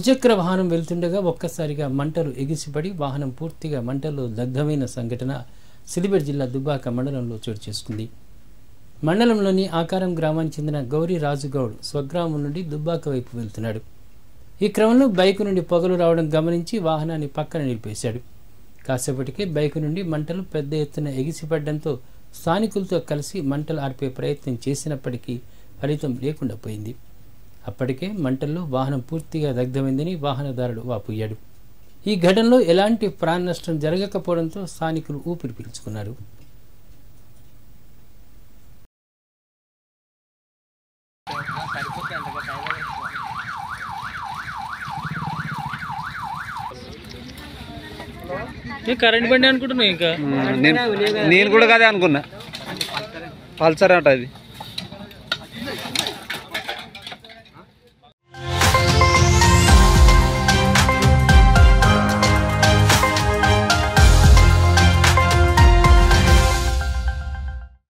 ద్విచక్ర వాహనం వెళ్తుండగా ఒక్కసారిగా మంటలు ఎగిసిపడి వాహనం పూర్తిగా మంటల్లో దగ్ధమైన సంఘటన సిద్దిపేట జిల్లా దుబ్బాక మండలంలో చోటు చేసుకుంది. మండలంలోని ఆకారం గ్రామానికి చెందిన గౌరీ రాజుగౌడ్ స్వగ్రామం నుండి దుబ్బాక వైపు వెళ్తున్నాడు. ఈ క్రమంలో బైకు నుండి పొగలు రావడం గమనించి వాహనాన్ని పక్కన నిలిపేశాడు. కాసేపటికే బైకు నుండి మంటలు పెద్ద ఎత్తున ఎగిసిపడడంతో స్థానికులతో కలిసి మంటలు ఆర్పే ప్రయత్నం చేసినప్పటికీ ఫలితం లేకుండా పోయింది. అప్పటికే మంటల్లో వాహనం పూర్తిగా దగ్ధమైందని వాహనదారుడు వాపోయాడు. ఈ ఘటనలో ఎలాంటి ప్రాణ నష్టం జరగకపోవడంతో స్థానికులు ఊపిరి పీల్చుకున్నారు. కరెంట్ బండి అనుకుంటున్నా. ఇంకా నేను కూడా అదే అనుకున్నా, పల్సర్ అంట అది.